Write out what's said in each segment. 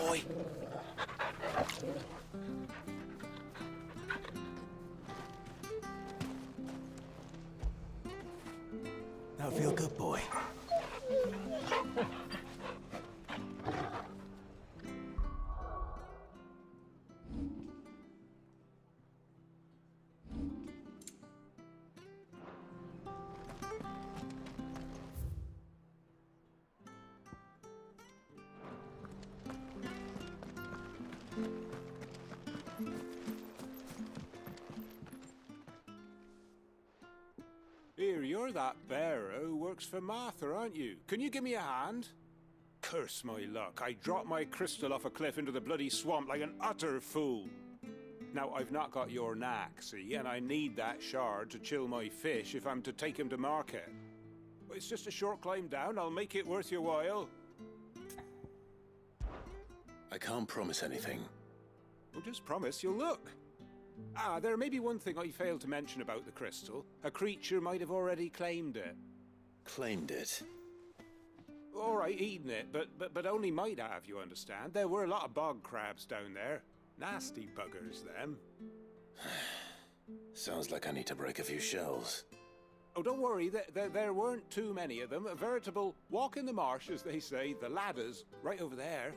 boy. Now feel good, boy. Here, you're that bearer who works for Martha, aren't you? Can you give me a hand? Curse my luck, I dropped my crystal off a cliff into the bloody swamp like an utter fool. Now, I've not got your knack, see, and I need that shard to chill my fish if I'm to take him to market. It's just a short climb down, I'll make it worth your while. I can't promise anything. Well, just promise you'll look. Ah, there may be one thing I failed to mention about the crystal. A creature might have already claimed it. Claimed it? All right, eaten it, but only might have, you understand. There were a lot of bog crabs down there. Nasty buggers, them. Sounds like I need to break a few shells. Oh, don't worry, there weren't too many of them. A veritable walk in the marsh, as they say, the ladders, right over there.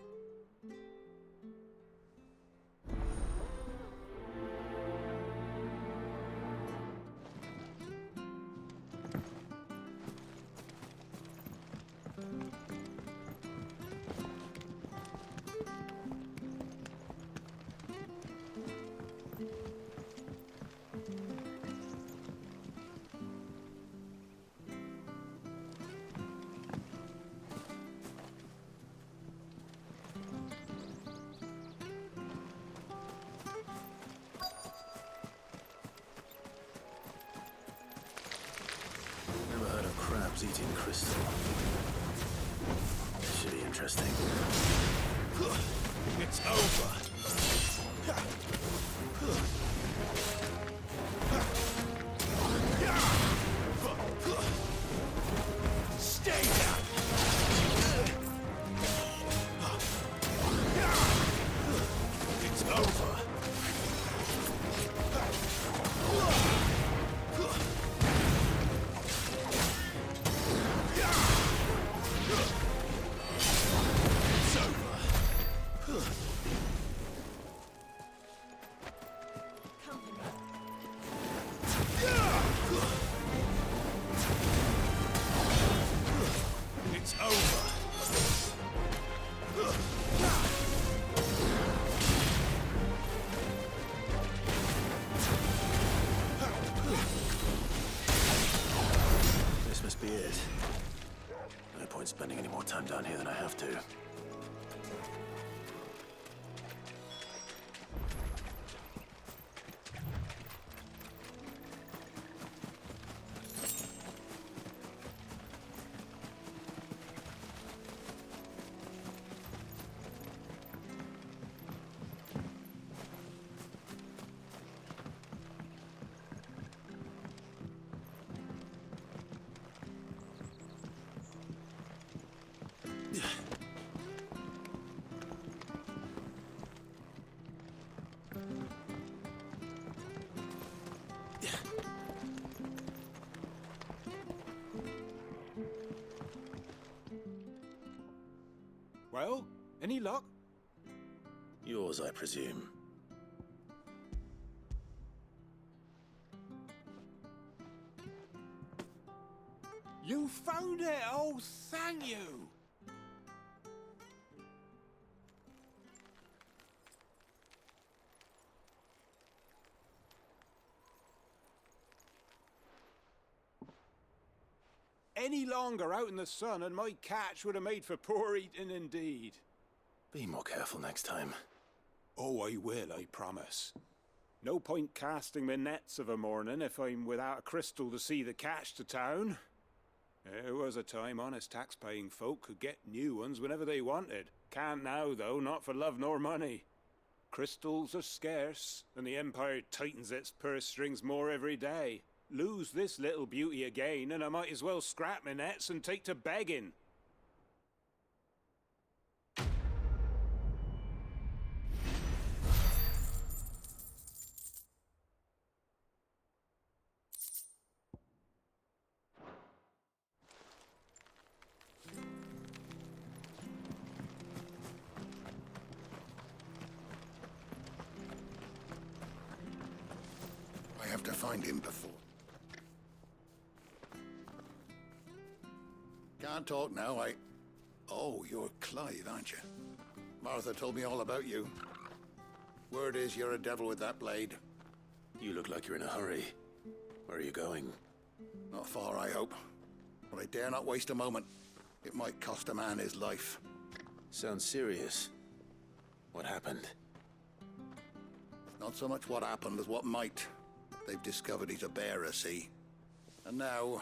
Never heard of crabs eating crystal. Should be interesting. It's over. Stay down. It's over. It's over. This must be it. No point spending any more time down here than I have to. Well, any luck? Yours, I presume. You found it! Oh, thank you! Any longer out in the sun and my catch would have made for poor eating indeed. Be more careful next time. Oh, I will, I promise. No point casting my nets of a morning if I'm without a crystal to see the catch to town. There was a time honest tax-paying folk could get new ones whenever they wanted. Can't now, though, not for love nor money. Crystals are scarce, and the Empire tightens its purse strings more every day. Lose this little beauty again, and I might as well scrap my nets and take to begging. have to find him before. Can't talk now, Oh, you're Clive, aren't you? Martha told me all about you. Word is you're a devil with that blade. You look like you're in a hurry. Where are you going? Not far, I hope. But I dare not waste a moment. It might cost a man his life. Sounds serious. What happened? Not so much what happened as what might. They've discovered he's a bearer, see? And now,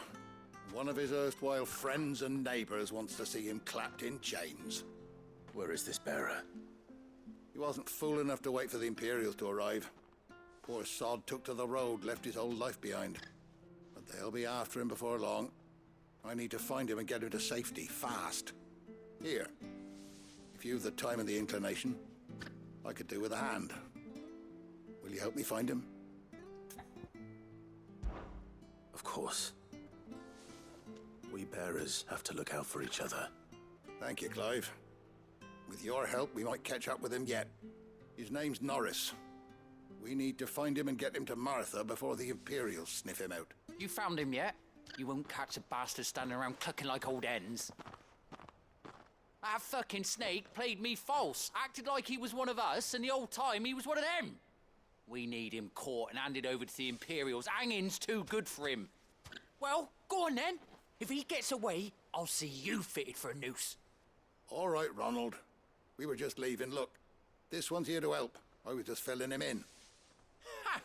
one of his erstwhile friends and neighbors wants to see him clapped in chains. Where is this bearer? He wasn't fool enough to wait for the Imperials to arrive. Poor sod took to the road, left his whole life behind. But they'll be after him before long. I need to find him and get him to safety, fast. Here, if you've the time and the inclination, I could do with a hand. Will you help me find him? Of course. We bearers have to look out for each other. Thank you, Clive. With your help, we might catch up with him yet. His name's Norris. We need to find him and get him to Martha before the Imperials sniff him out. You found him yet? You won't catch a bastard standing around clucking like old hens. That fucking snake played me false, acted like he was one of us, and the whole time he was one of them. We need him caught and handed over to the Imperials. Hanging's too good for him. Well, go on then. If he gets away, I'll see you fitted for a noose. All right, Ronald. We were just leaving. Look, this one's here to help. I was just filling him in. Ha!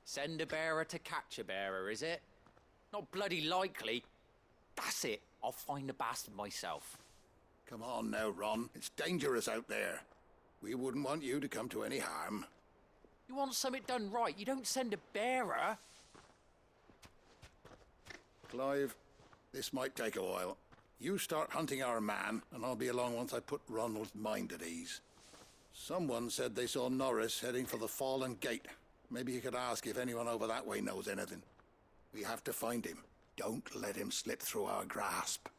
Send a bearer to catch a bearer, is it? Not bloody likely. That's it. I'll find the bastard myself. Come on now, Ron. It's dangerous out there. We wouldn't want you to come to any harm. You want something done right, you don't send a bearer. Clive, this might take a while. You start hunting our man, and I'll be along once I put Ronald's mind at ease. Someone said they saw Norris heading for the Fallen Gate. Maybe you could ask if anyone over that way knows anything. We have to find him. Don't let him slip through our grasp.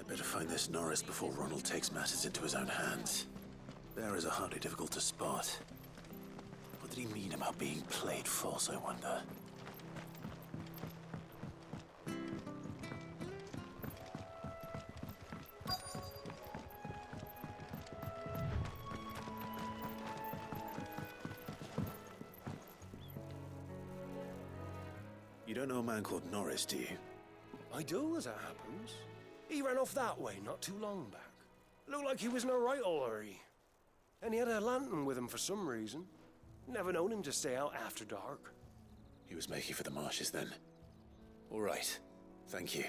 I'd better find this Norris before Ronald takes matters into his own hands. Bearers are hardly difficult to spot. What did he mean about being played false, I wonder? You don't know a man called Norris, do you? I do, as it happens. He ran off that way not too long back. Looked like he was in a right old hurry. And he had a lantern with him for some reason. Never known him to stay out after dark. He was making for the marshes then. All right. Thank you.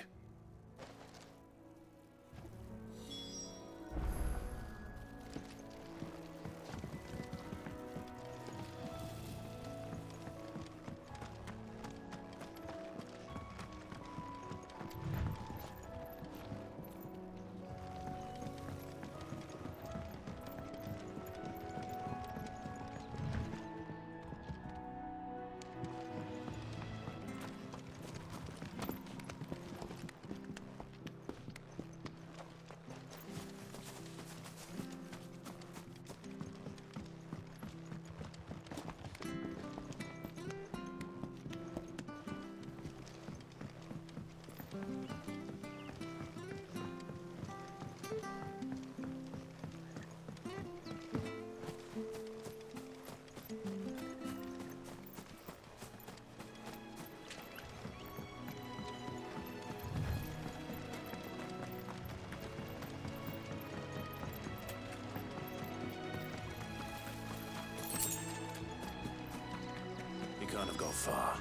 Can't have gone far.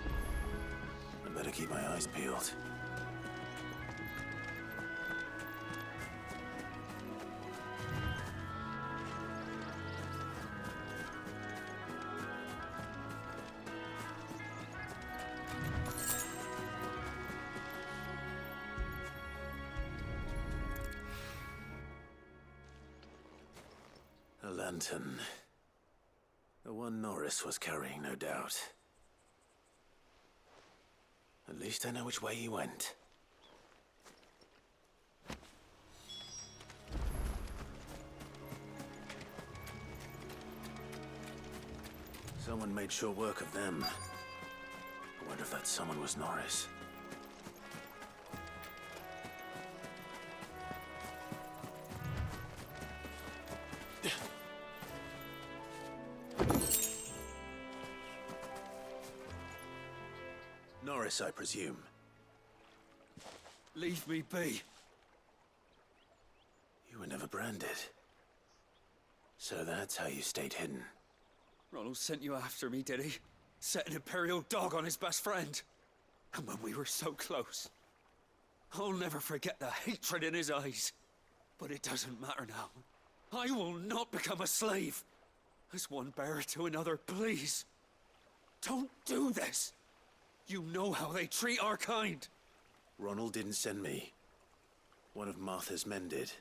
I better keep my eyes peeled. A lantern. The one Norris was carrying, no doubt. At least I know which way he went. Someone made short work of them. I wonder if that someone was Norris. Norris, I presume. Leave me be. You were never branded. So that's how you stayed hidden. Ronald sent you after me, did he? Set an Imperial dog on his best friend. And when we were so close. I'll never forget the hatred in his eyes. But it doesn't matter now. I will not become a slave. As one bearer to another, please. Don't do this. You know how they treat our kind. Ronald didn't send me. One of Martha's men did.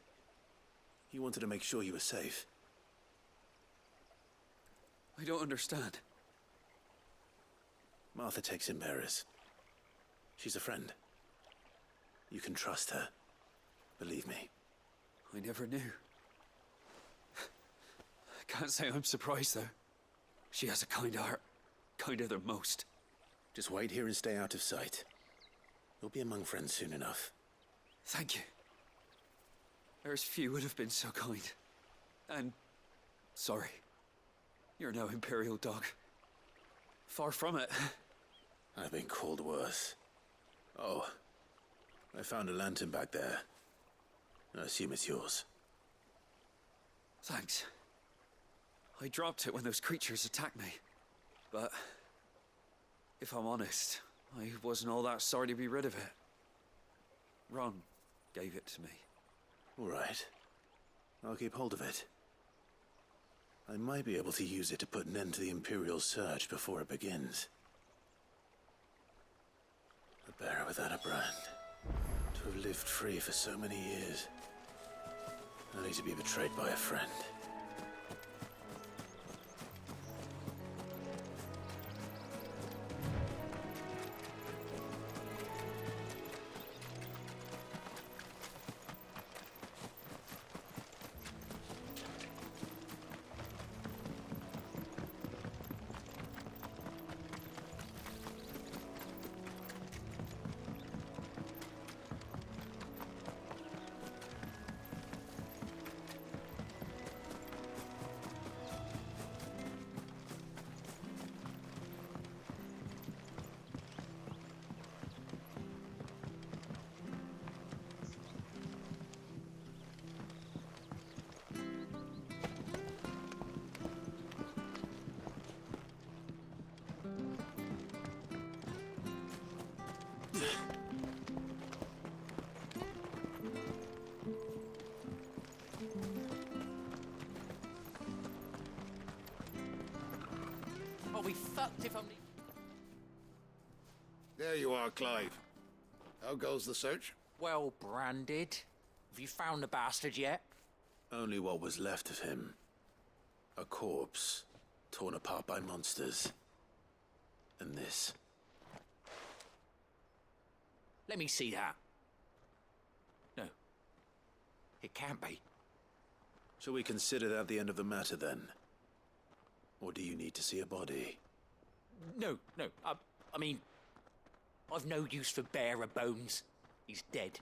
He wanted to make sure you were safe. I don't understand. Martha takes in bearers. She's a friend. You can trust her. Believe me. I never knew. I can't say I'm surprised, though. She has a kind heart. Kinder than most. Just wait here and stay out of sight. You'll be among friends soon enough. Thank you. There's few would have been so kind. And... sorry. You're no Imperial dog. Far from it. I've been called worse. Oh, I found a lantern back there. I assume it's yours. Thanks. I dropped it when those creatures attacked me. But... if I'm honest, I wasn't all that sorry to be rid of it. Ron gave it to me. All right. I'll keep hold of it. I might be able to use it to put an end to the Imperial surge before it begins. A bearer without a brand. To have lived free for so many years. Only to be betrayed by a friend. I'll be fucked if I'm... There you are, Clive. How goes the search? well branded. Have you found the bastard yet? Only what was left of him. A corpse, torn apart by monsters. And this. Let me see that. No. It can't be. Shall we consider that the end of the matter, then? Or do you need to see a body? No. I mean, I've no use for bearer bones. He's dead.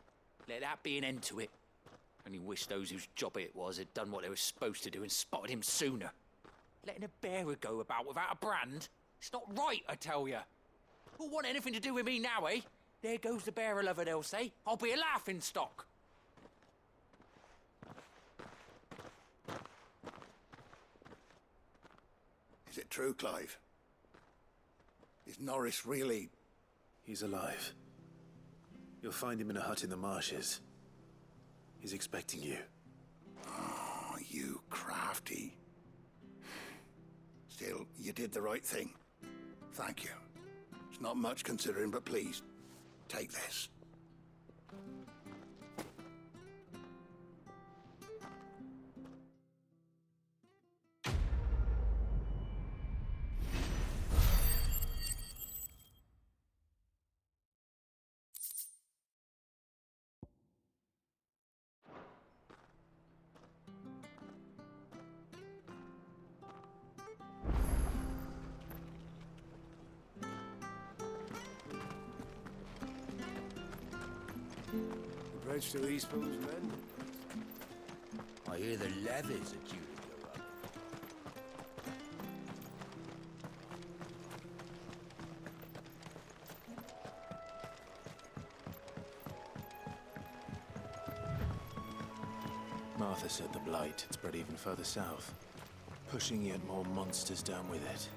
Let that be an end to it. Only wish those whose job it was had done what they were supposed to do and spotted him sooner. Letting a bearer go about without a brand? It's not right, I tell you. Who'll want anything to do with me now, eh? There goes the bearer lover, they'll say. I'll be a laughing stock. Is it true, Clive? Is Norris really... He's alive. You'll find him in a hut in the marshes. He's expecting you. Oh, you crafty. Still, you did the right thing. Thank you. It's not much considering, but please, take this. Vouch to Eastbourne's men. I hear the levies are due to go up. Martha said the blight had spread even further south, pushing yet more monsters down with it.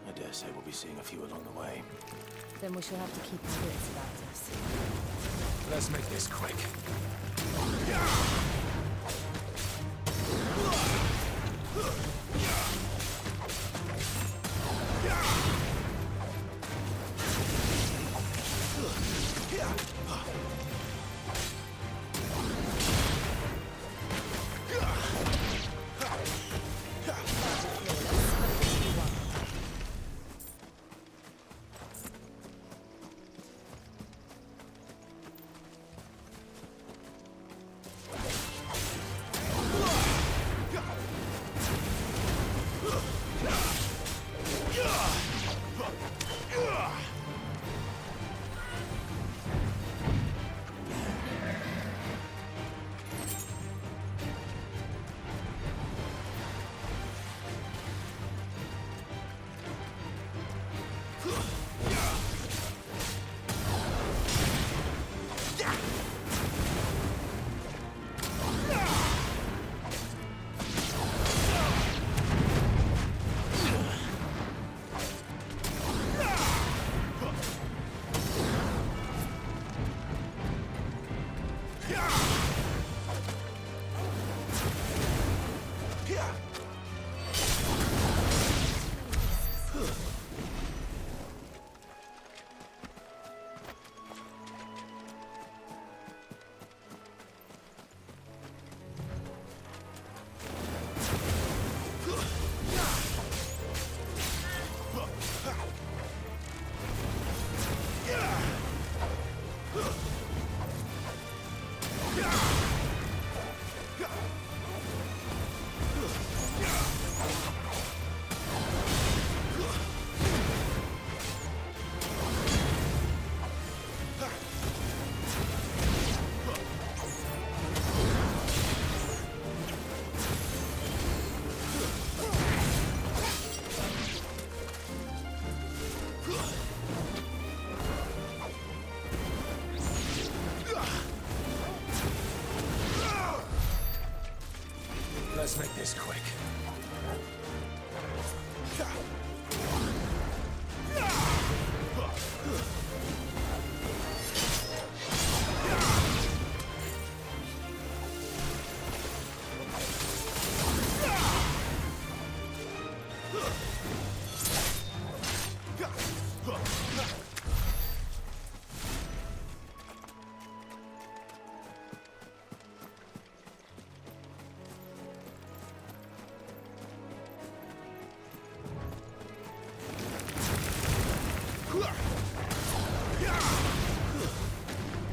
I dare say we'll be seeing a few along the way. Then we shall have to keep our wits about us. Let's make this quick. Let's make this quick.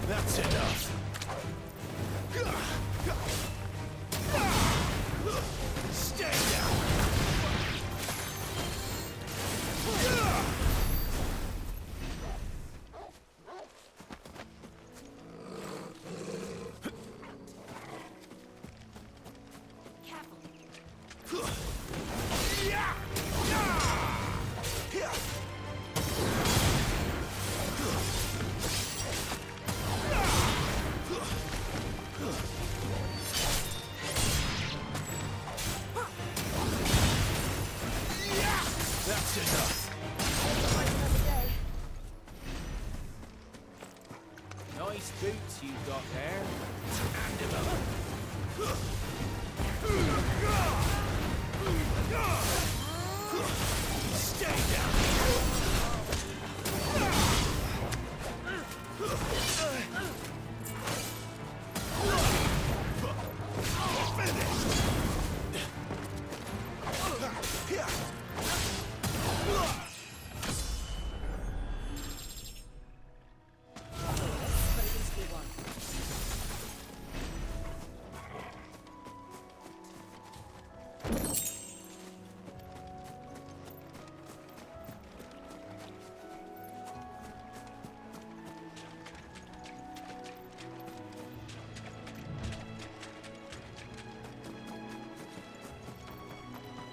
That's enough. Stay down. That's enough. Nice boots you've got there. Hand him over. Stay down.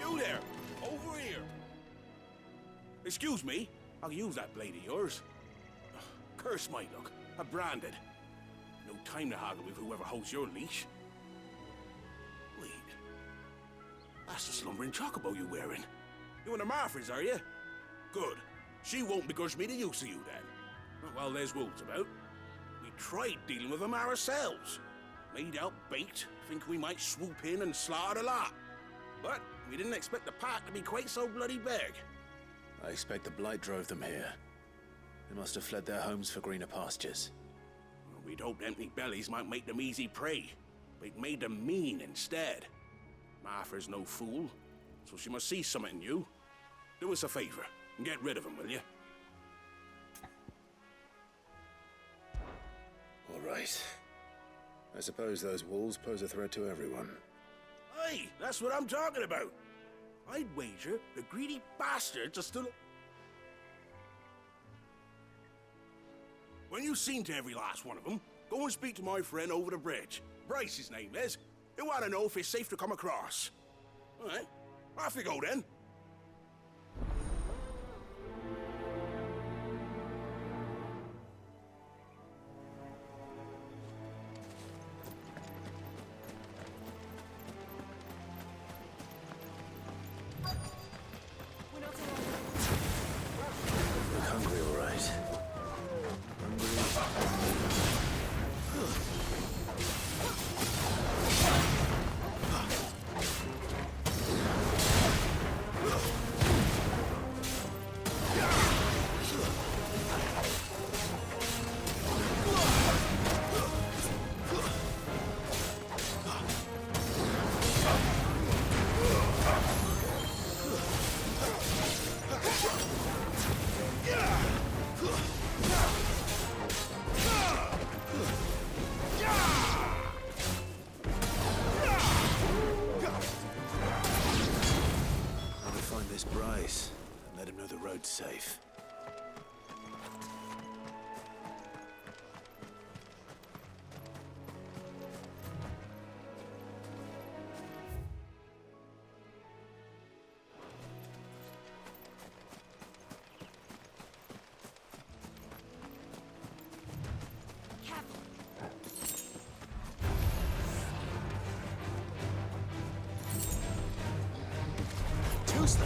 You there! Over here! Excuse me, I'll use that blade of yours. Ugh, curse my luck. I'm branded. No time to haggle with whoever holds your leash. Wait. That's the slumbering chocobo you're wearing. You and the Marfors, are you? Good. She won't begrudge me the use of you, then. Well, there's wolves about. We tried dealing with them ourselves. Made out baked, think we might swoop in and slaughter the lot. But we didn't expect the pack to be quite so bloody big. I expect the blight drove them here. They must have fled their homes for greener pastures. Well, we'd hoped empty bellies might make them easy prey, but it made them mean instead. Martha's no fool, so she must see something in you. Do us a favor and get rid of them, will you? All right. I suppose those wolves pose a threat to everyone. Aye, that's what I'm talking about. I'd wager the greedy bastards are still... When you've seen to every last one of them, go and speak to my friend over the bridge. Bryce, his name is. He'll want to know if it's safe to come across. All right, off you go then. Look hungry, all right. Bryce, and let him know the road's safe. Too slow.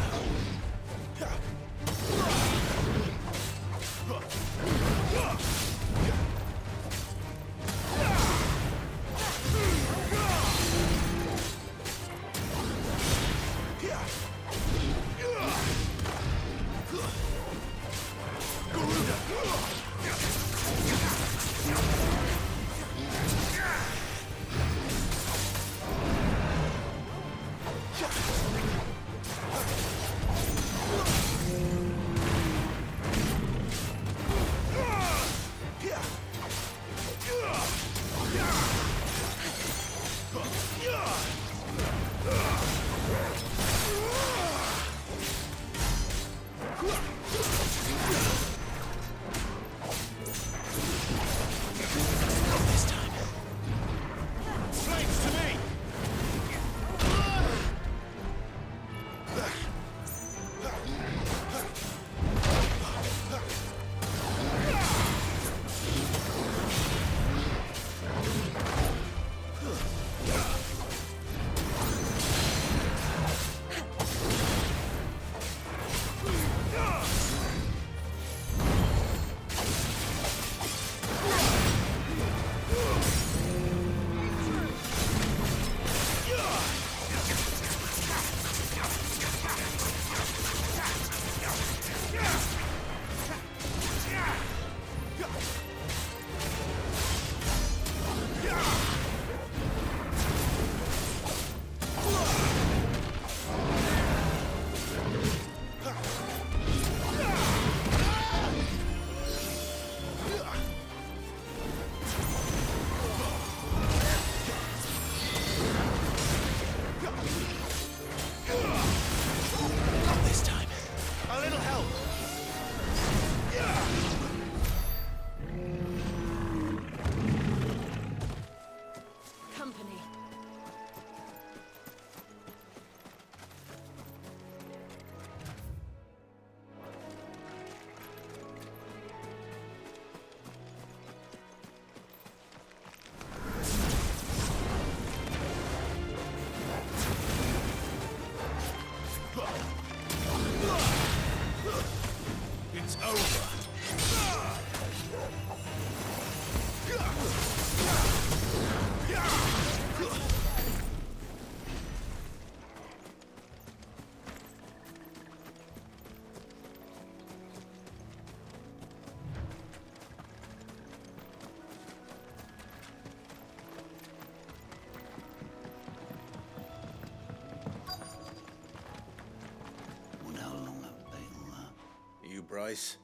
Bryce.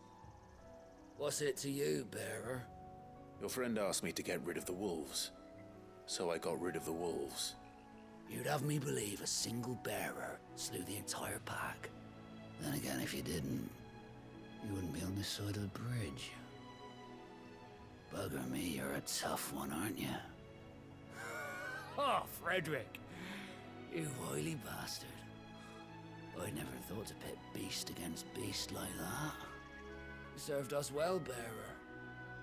What's it to you, bearer? Your friend asked me to get rid of the wolves. So I got rid of the wolves. You'd have me believe a single bearer slew the entire pack. Then again, if you didn't, you wouldn't be on this side of the bridge. Bugger me, you're a tough one, aren't you? Oh, Frederick. You wily bastard. I never thought to pit beast against beast like that. You served us well, bearer.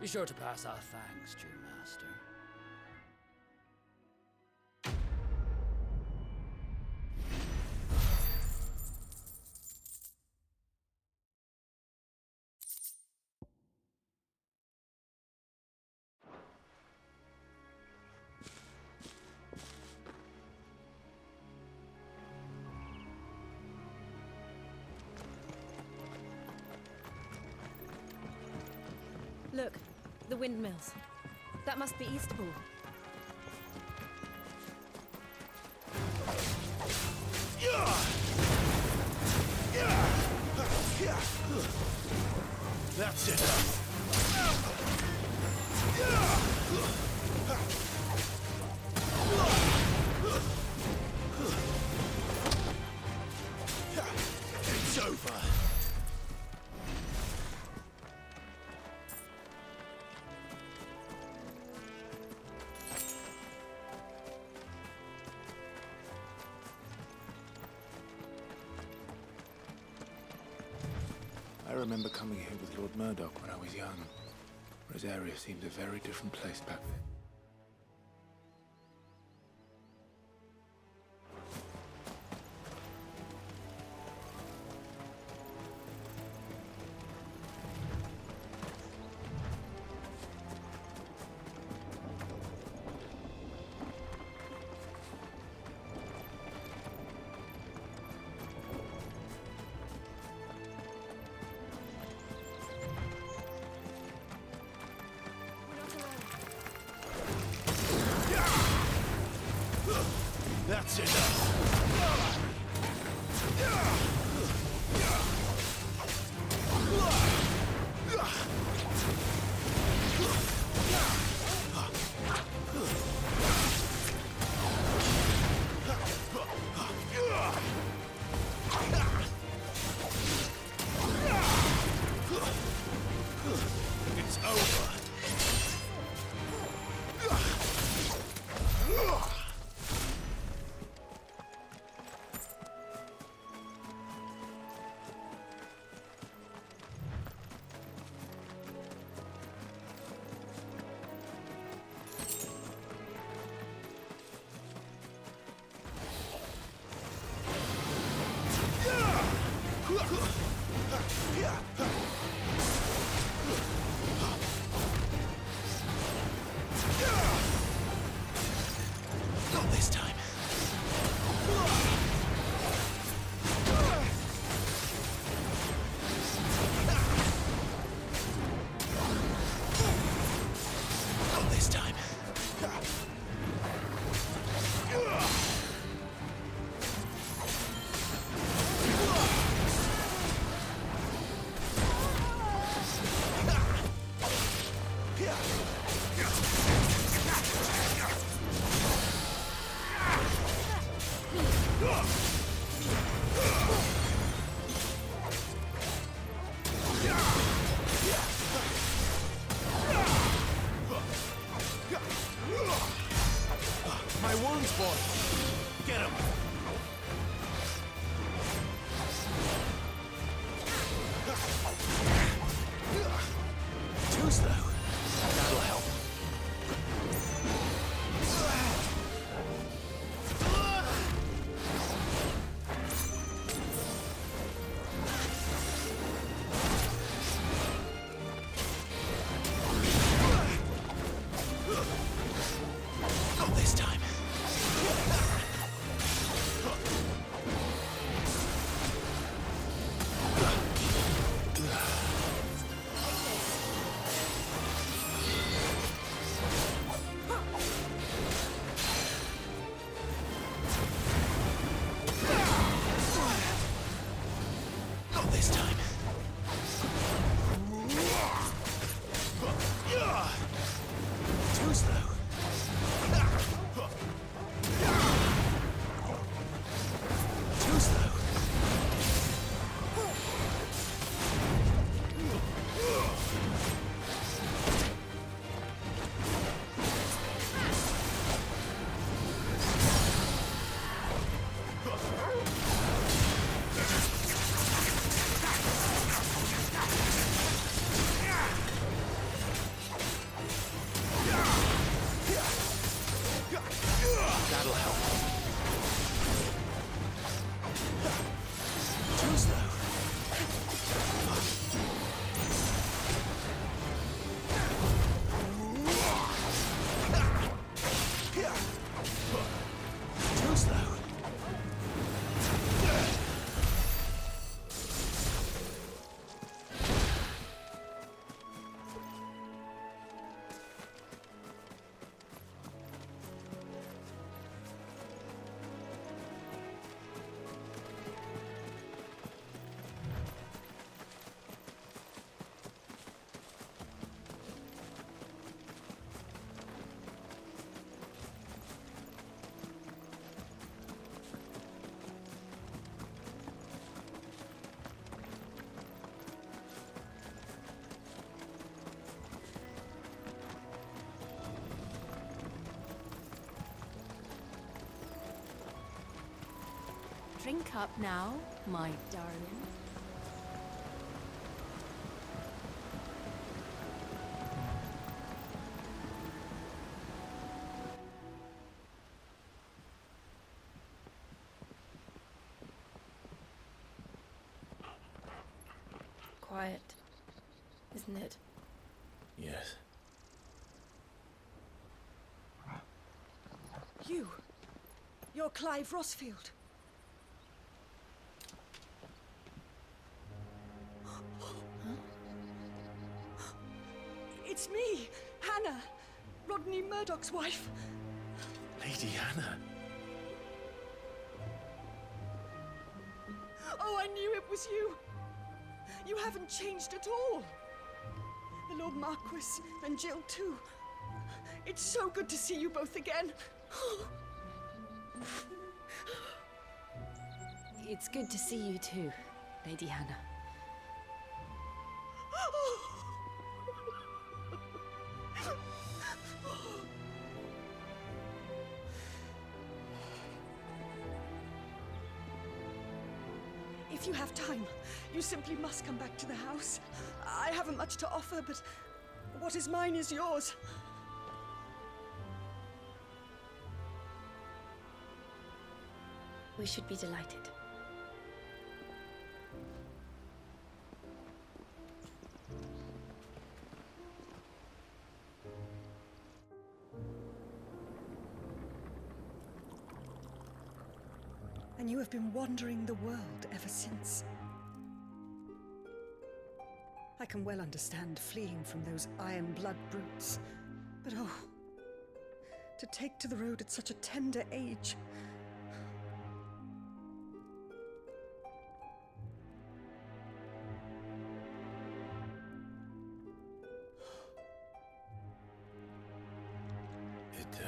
Be sure to pass our thanks to your master. Look, the windmills. That must be Eastpool. That's it. It's over. I remember coming here with Lord Murdoch when I was young. Rosaria seemed a very different place back then. That's it. It's over. Not this time. Not this time. My wounds, boy. Get him. Too slow. That'll help. Not this time. Not this time. Drink up now, my darling. Quiet, isn't it? Yes. You're Clive Rossfield. It's me, Hanna, Rodney Murdoch's wife. Lady Hanna. Oh, I knew it was you. You haven't changed at all. The Lord Marquis and Jill too. It's so good to see you both again. It's good to see you too, Lady Hanna. If you have time, you simply must come back to the house. I haven't much to offer, but what is mine is yours. We should be delighted. And you have been wandering the world ever since. I can well understand fleeing from those iron blood brutes, but oh, to take to the road at such a tender age. It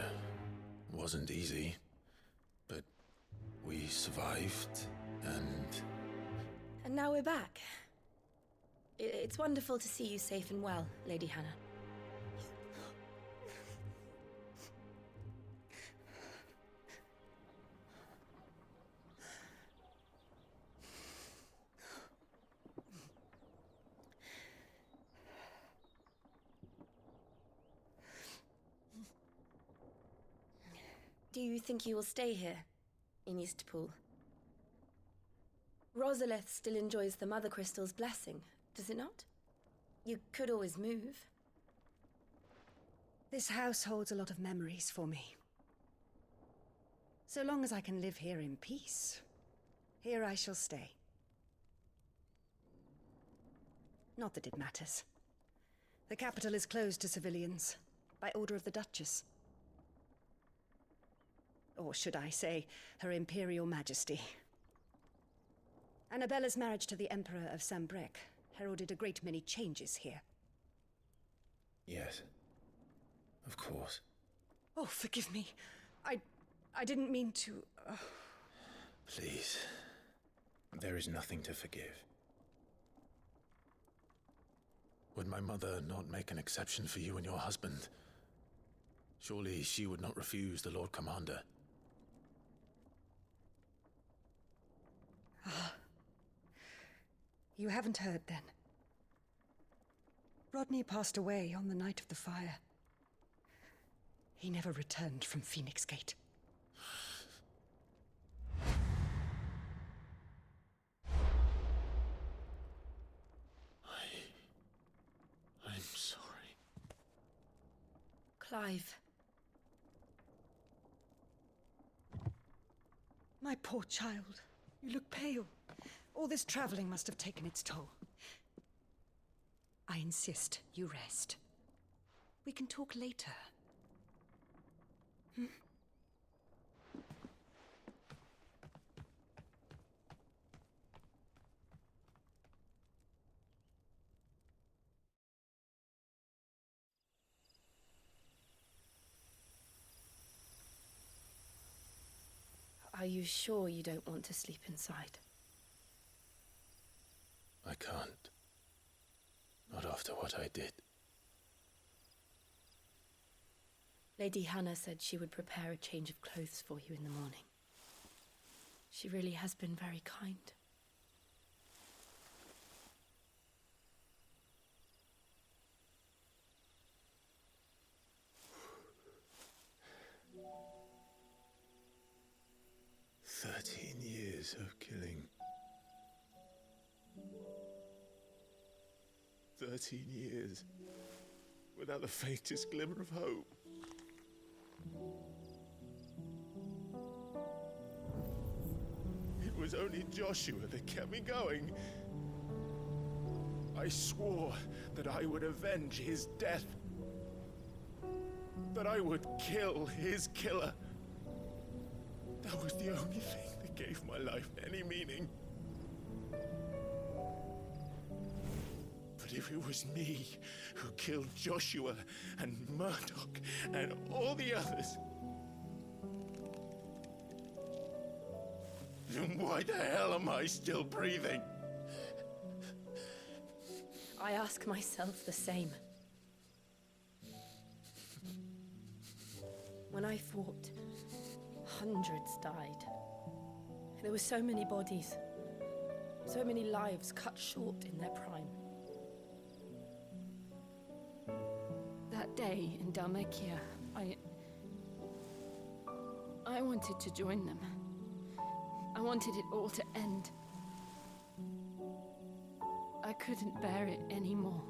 wasn't easy, but we survived, and... And now we're back. It's wonderful to see you safe and well, Lady Hanna. Do you think you will stay here, in Eastpool? Rosalith still enjoys the Mother Crystal's blessing, does it not? You could always move. This house holds a lot of memories for me. So long as I can live here in peace, here I shall stay. Not that it matters. The capital is closed to civilians, by order of the Duchess. Or should I say, Her Imperial Majesty. Annabella's marriage to the Emperor of Sambrec heralded a great many changes here. Yes. Of course. Oh, forgive me. I didn't mean to... Please. There is nothing to forgive. Would my mother not make an exception for you and your husband? Surely she would not refuse the Lord Commander. You haven't heard, then. Rodney passed away on the night of the fire. He never returned from Phoenix Gate. I'm sorry. Clive. My poor child. You look pale. All this traveling must have taken its toll. I insist you rest. We can talk later. Are you sure you don't want to sleep inside? I can't. Not after what I did. Lady Hanna said she would prepare a change of clothes for you in the morning. She really has been very kind. Years of killing. 13 years without the faintest glimmer of hope. It was only Joshua that kept me going. I swore that I would avenge his death. That I would kill his killer. That was the only thing that gave my life any meaning. But if it was me who killed Joshua and Murdoch and all the others, then why the hell am I still breathing? I ask myself the same. When I fought, hundreds died. There were so many bodies, so many lives cut short in their prime. That day in Dalmacia, I wanted to join them. I wanted it all to end. I couldn't bear it anymore.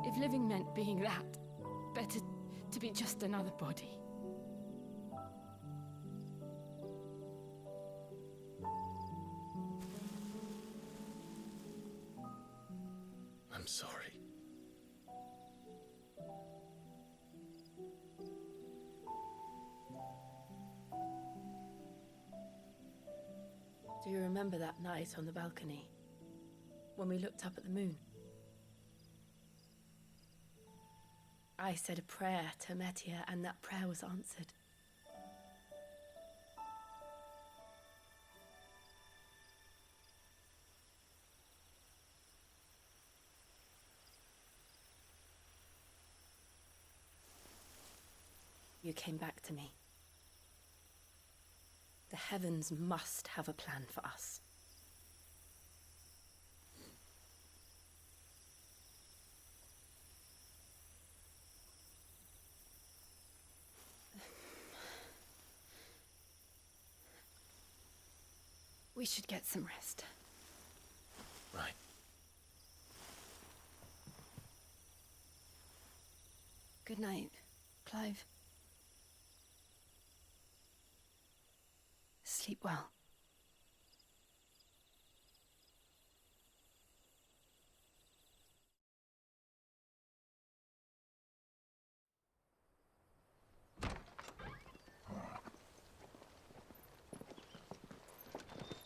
If living meant being that, better to be just another body. I'm sorry. Do you remember that night on the balcony, when we looked up at the moon? I said a prayer to Metia, and that prayer was answered. You came back to me. The heavens must have a plan for us. We should get some rest. Right. Good night, Clive. Sleep well.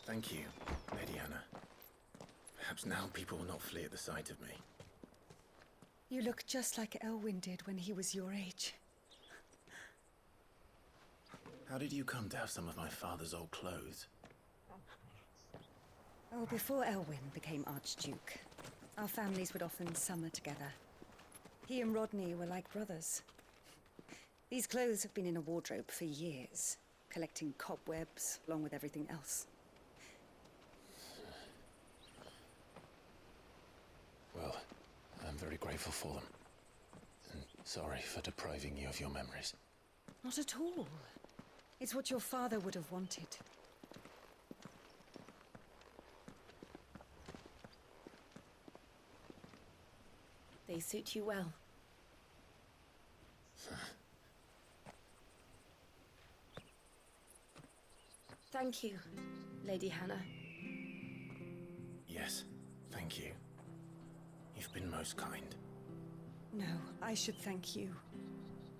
Thank you, Lady Hanna. Perhaps now people will not flee at the sight of me. You look just like Elwyn did when he was your age. How did you come to have some of my father's old clothes? Oh, before Elwyn became Archduke, our families would often summer together. He and Rodney were like brothers. These clothes have been in a wardrobe for years, collecting cobwebs along with everything else. Well, I'm very grateful for them. And sorry for depriving you of your memories. Not at all. It's what your father would have wanted. They suit you well. Thank you, Lady Hanna. Yes, thank you. You've been most kind. No, I should thank you.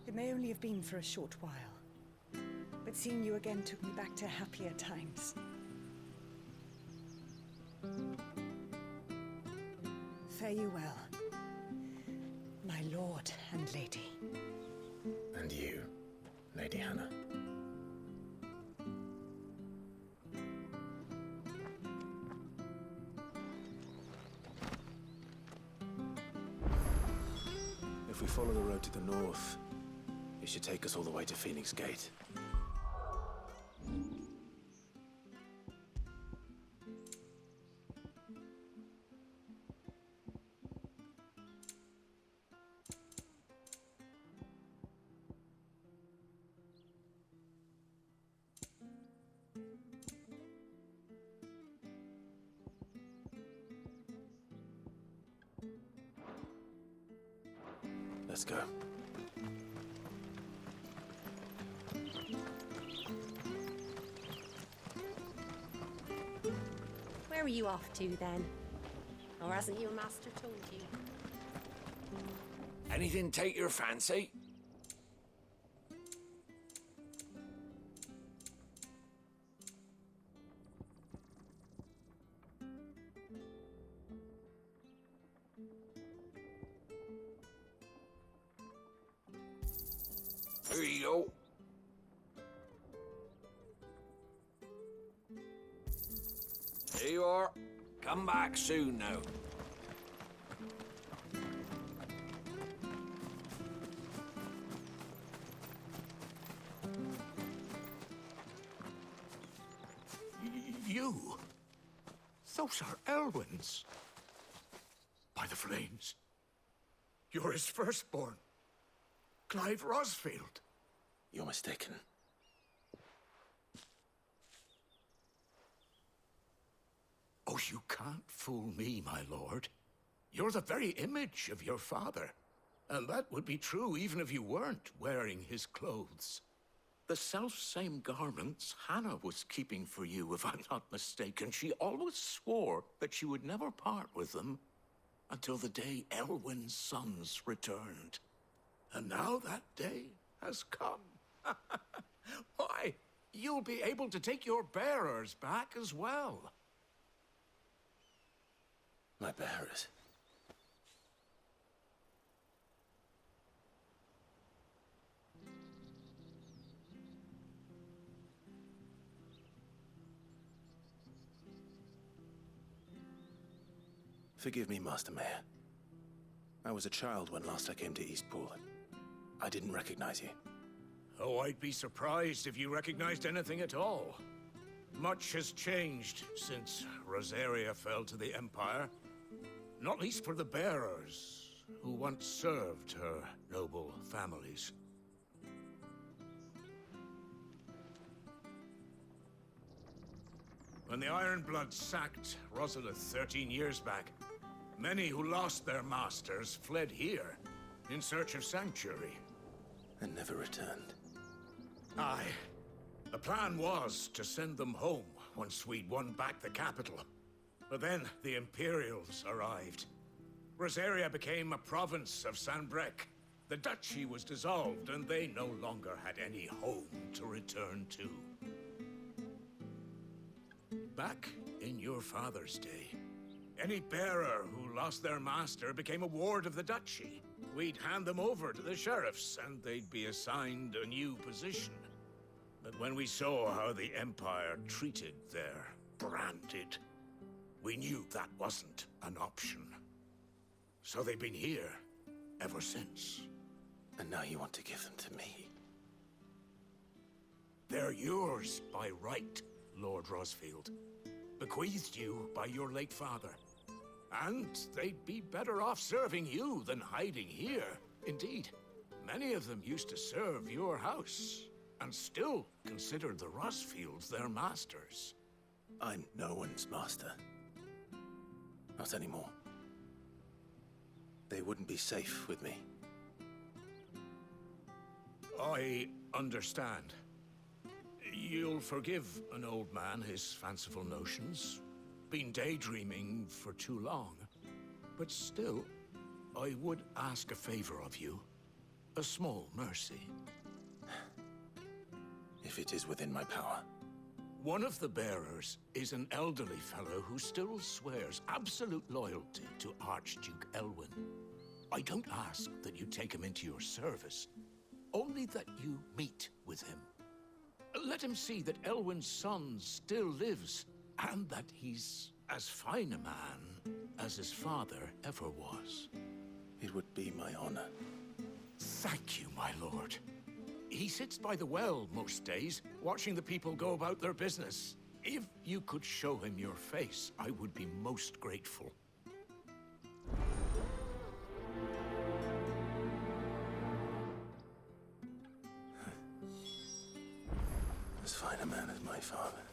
It may only have been for a short while. But seeing you again took me back to happier times. Fare you well, my lord and lady. And you, Lady Hanna. If we follow the road to the north, it should take us all the way to Phoenix Gate. Let's go. Where are you off to, then? Or hasn't your master told you? Anything take your fancy? Here you go. There you are. Come back soon now. You? Those are Elwyn's. By the flames. You're his firstborn. Clive Rosfield. You're mistaken. Oh, you can't fool me, my lord. You're the very image of your father. And that would be true even if you weren't wearing his clothes. The self-same garments Hanna was keeping for you, if I'm not mistaken. She always swore that she would never part with them until the day Elwyn's sons returned. And now that day has come. Why, you'll be able to take your bearers back as well. My bearers? Forgive me, Master Mayor. I was a child when last I came to Eastpool. I didn't recognize you. Oh, I'd be surprised if you recognized anything at all. Much has changed since Rosaria fell to the Empire. Not least for the bearers, who once served her noble families. When the Ironbloods sacked Rosalith 13 years back, many who lost their masters fled here in search of sanctuary. And never returned. Aye. The plan was to send them home once we'd won back the capital. But then the Imperials arrived. Rosaria became a province of Sanbreque. The duchy was dissolved, and they no longer had any home to return to. Back in your father's day, any bearer who lost their master became a ward of the duchy. We'd hand them over to the sheriffs, and they'd be assigned a new position. But when we saw how the Empire treated their branded, we knew that wasn't an option. So they've been here ever since. And now you want to give them to me? They're yours by right, Lord Rosfield. Bequeathed you by your late father. And they'd be better off serving you than hiding here. Indeed, many of them used to serve your house, and still considered the Rosfields their masters. I'm no one's master. Not anymore. They wouldn't be safe with me. I understand. You'll forgive an old man his fanciful notions. Been daydreaming for too long. But still, I would ask a favor of you. A small mercy. If it is within my power. One of the bearers is an elderly fellow who still swears absolute loyalty to Archduke Elwyn. I don't ask that you take him into your service, only that you meet with him. Let him see that Elwyn's son still lives, and that he's as fine a man as his father ever was. It would be my honor. Thank you, my lord. He sits by the well most days, watching the people go about their business. If you could show him your face, I would be most grateful. As fine a man as my father.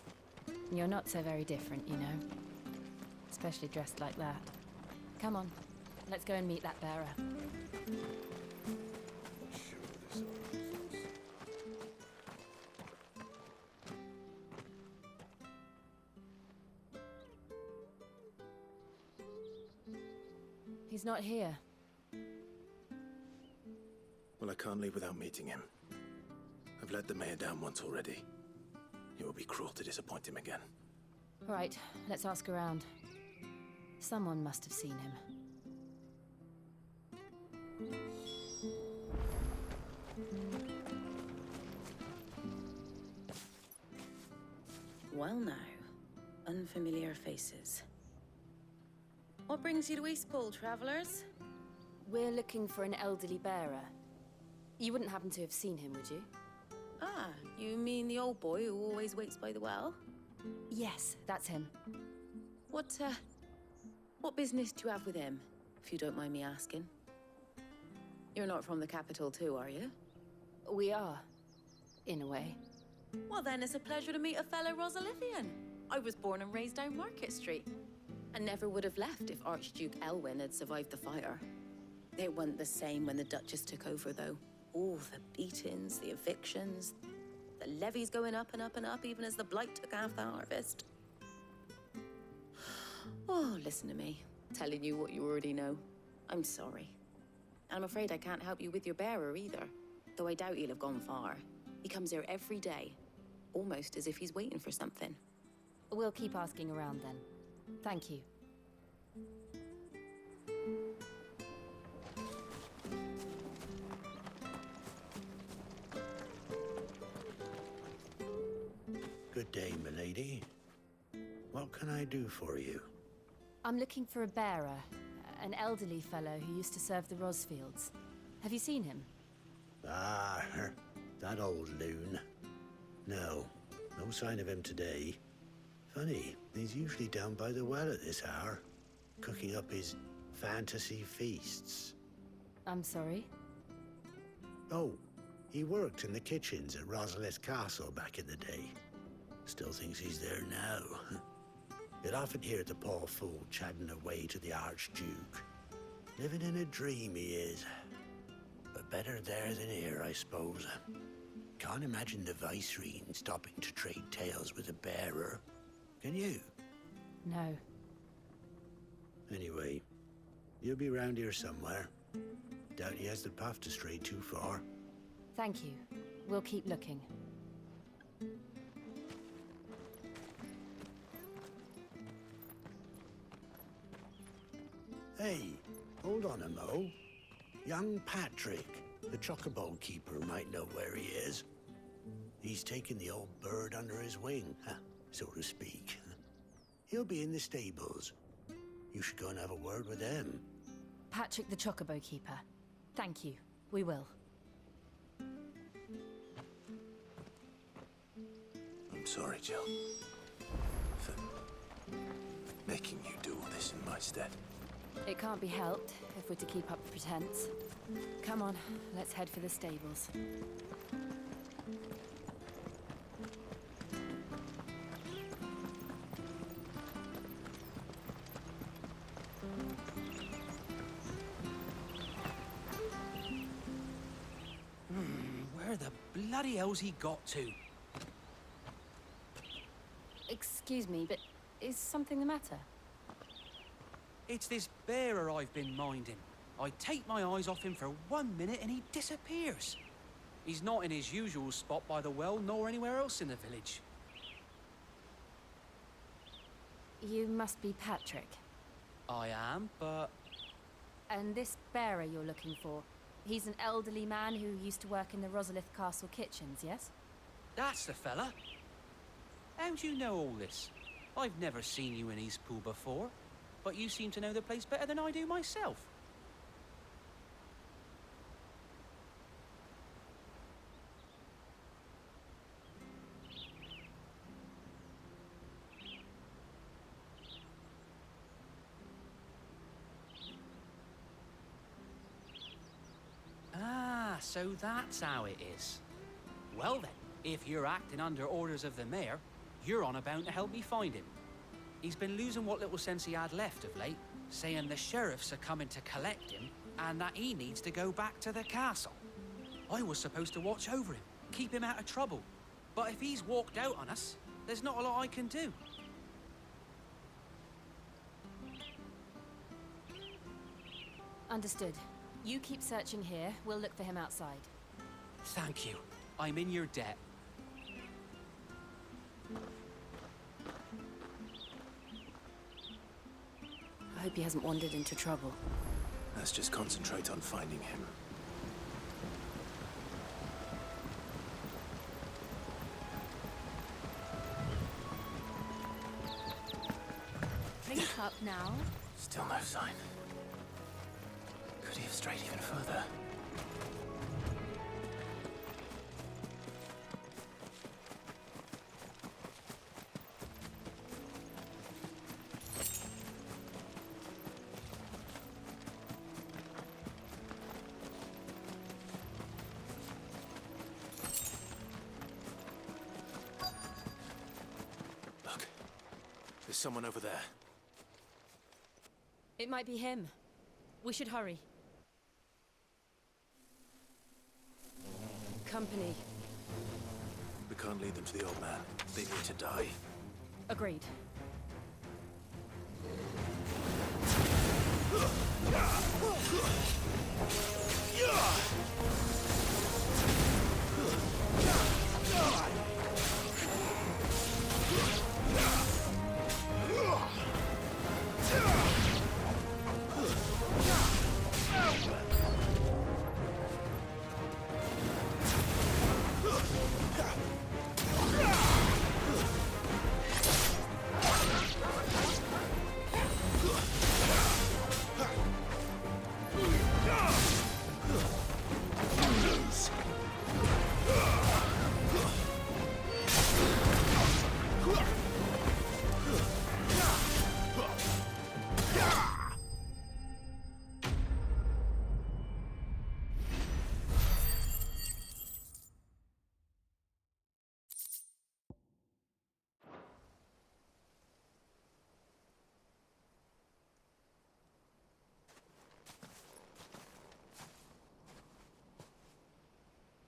You're not so very different, you know. Especially dressed like that. Come on, let's go and meet that bearer. He's not here. Well, I can't leave without meeting him. I've let the mayor down once already. It would be cruel to disappoint him again. Right, let's ask around. Someone must have seen him. Well now, unfamiliar faces. What brings you to Eastpool, travelers? We're looking for an elderly bearer. You wouldn't happen to have seen him, would you? Ah, you mean the old boy who always waits by the well? Yes, that's him. What business do you have with him, if you don't mind me asking? You're not from the capital too, are you? We are, in a way. Well then, it's a pleasure to meet a fellow Rosalifian. I was born and raised down Market Street, and never would have left if Archduke Elwyn had survived the fire. It wasn't the same when the Duchess took over, though. All the beatings, the evictions, the levies going up and up and up, even as the blight took half the harvest. Oh, listen to me, telling you what you already know. I'm sorry. And I'm afraid I can't help you with your bearer either, though I doubt he'll have gone far. He comes here every day, almost as if he's waiting for something. We'll keep asking around then. Thank you. Good day, milady. What can I do for you? I'm looking for a bearer, an elderly fellow who used to serve the Rosfields. Have you seen him? Ah, that old loon. No sign of him today. Funny, he's usually down by the well at this hour, cooking up his fantasy feasts. I'm sorry? Oh, he worked in the kitchens at Rosalith Castle back in the day. Still thinks he's there now. You'd often hear the poor fool chatting away to the Archduke. Living in a dream he is. But better there than here, I suppose. Can't imagine the Viceroy stopping to trade tales with a bearer. Can you? No. Anyway, you'll be round here somewhere. Doubt he has the path to stray too far. Thank you. We'll keep looking. Hey, hold on a mo. Young Patrick, the chocobo keeper, might know where he is. He's taken the old bird under his wing, so to speak. He'll be in the stables. You should go and have a word with them. Patrick the chocobo keeper. Thank you. We will. I'm sorry, Jill. For making you do all this in my stead. It can't be helped if we're to keep up pretense. Come on, let's head for the stables. Where the bloody hell's he got to? Excuse me, but is something the matter? It's this bearer I've been minding. I take my eyes off him for 1 minute and he disappears. He's not in his usual spot by the well, nor anywhere else in the village. You must be Patrick. I am, but... And this bearer you're looking for, he's an elderly man who used to work in the Rosalith Castle kitchens, yes? That's the fella. How do you know all this? I've never seen you in Eastpool before, but you seem to know the place better than I do myself. Ah, so that's how it is. Well then, if you're acting under orders of the mayor, you're on about to help me find him. He's been losing what little sense he had left of late, saying the sheriffs are coming to collect him and that he needs to go back to the castle. I was supposed to watch over him, keep him out of trouble. But if he's walked out on us, there's not a lot I can do. Understood. You keep searching here, we'll look for him outside. Thank you. I'm in your debt. I hope he hasn't wandered into trouble. Let's just concentrate on finding him. Drink up now. Still no sign. Could he have strayed even further? Look, there's someone over there. It might be him. We should hurry. Company. We can't lead them to the old man. They need to die. Agreed.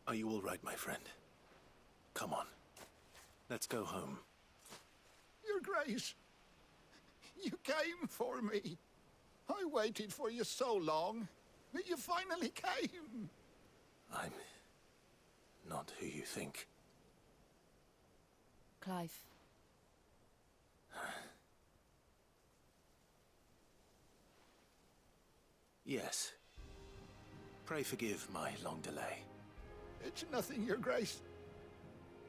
Are you all right, my friend? Come on. Let's go home. Your Grace, you came for me. I waited for you so long, but you finally came. I'm not who you think. Clive. Yes. Pray forgive my long delay. It's nothing, Your Grace.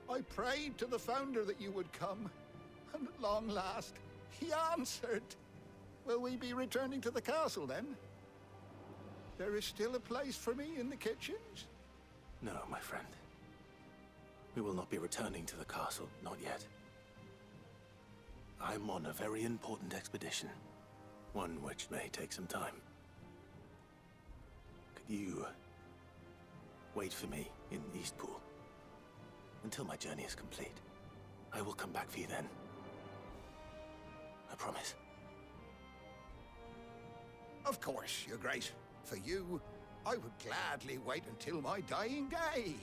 I prayed to the Founder that you would come, and at long last, he answered. Will we be returning to the castle, then? There is still a place for me in the kitchens? No, my friend. We will not be returning to the castle, not yet. I'm on a very important expedition. One which may take some time. Could you wait for me in Eastpool until my journey is complete? I will come back for you then. I promise. Of course, Your Grace. For you, I would gladly wait until my dying day.